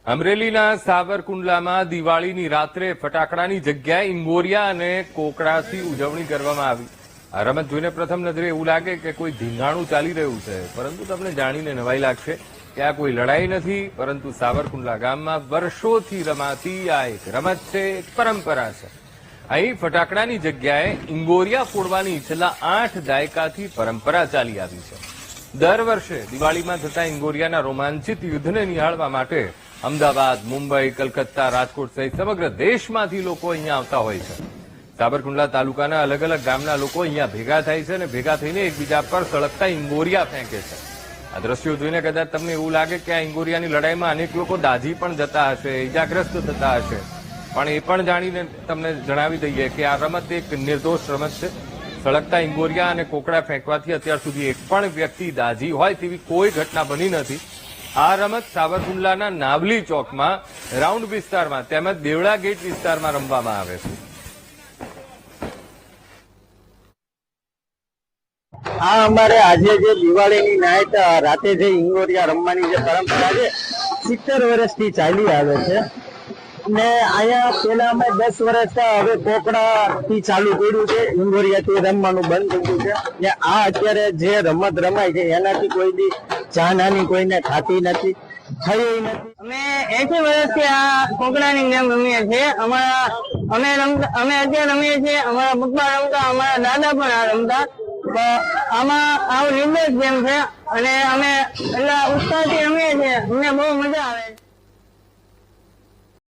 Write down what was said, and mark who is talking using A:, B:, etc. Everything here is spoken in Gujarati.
A: અમરેલીના સાવરકુંડલામાં દિવાળીની રાત્રે ફટાકડાની જગ્યાએ ઇંગોરિયા અને કોકડાથી ઉજવણી કરવામાં આવી। આ રમત જોઈને પ્રથમ નજરે એવું લાગે કે કોઈ ધીંગાણું ચાલી રહ્યું છે, પરંતુ તમને જાણીને નવાઈ લાગશે કે આ કોઈ લડાઈ નથી, પરંતુ સાવરકુંડલા ગામમાં વર્ષોથી રમાતી આ એક રમત છે, એક પરંપરા છે। અહીં ફટાકડાની જગ્યાએ ઇંગોરિયા ફોડવાની છેલ્લા 8 દાયકાથી પરંપરા ચાલી આવી છે। દર વર્ષે દિવાળીમાં થતા ઇંગોરિયાના રોમાંચિત યુદ્ધને નિહાળવા માટે અમદાવાદ, મુંબઈ, કલકત્તા, રાજકોટ સહિત સમગ્ર દેશમાંથી લોકો અહીંયા આવતા હોય છે। સાબરકુંડલા તાલુકાના અલગ અલગ ગામના લોકો અહીંયા ભેગા થાય છે અને ભેગા થઈને એકબીજા પર સળગતા ઇંગોરિયા ફેંકે છે। આ દ્રશ્યો જોઈને કદાચ તમને એવું લાગે કે આ ઇંગોરિયાની લડાઈમાં અનેક લોકો દાઝી પણ જતા હશે, ઇજાગ્રસ્ત થતા હશે, પણ એ પણ જાણીને તમને જણાવી દઈએ કે આ રમત એક નિર્દોષ રમત છે। સળગતા ઇંગોરિયા અને કોકડા ફેંકવાથી અત્યાર સુધી એક પણ વ્યક્તિ દાઝી હોય તેવી કોઈ ઘટના બની નથી। આ રમત સાવરકુંડલાના નાવલી ચોકમાં, રાઉન્ડ વિસ્તારમાં તેમજ દેવળા ગેટ વિસ્તારમાં રમવામાં આવે છે।
B: આ અમારે આજે જે દિવાળીની નાઈટ રાતે જે ઇંગોરિયા રમવાની જે પરંપરા છે 70 વર્ષથી ચાલી આવે છે ને અહીંયા પેલા અમે 10 વર્ષ હવે કોકડા થી ચાલુ કર્યું છે, ઇંગોરિયા થી રમવાનું બંધ થઈ ગયું છે ને આ અત્યારે જે રમત રમાય છે એનાથી કોઈ દી જાનહાની કોઈને થતી નથી, થઈ નથી।
C: અમે 80 વર્ષથી આ કોકડાની ગેમ રમીએ છીએ। અમે અત્યારે રમીએ છીએ, અમારા પપ્પા રમતા, અમારા દાદા પણ આ રમતા। આમાં આવું નિર્દોષ ગેમ છે અને અમે એટલા ઉત્સાહથી રમીએ છીએ, અમને બહુ મજા આવે છે।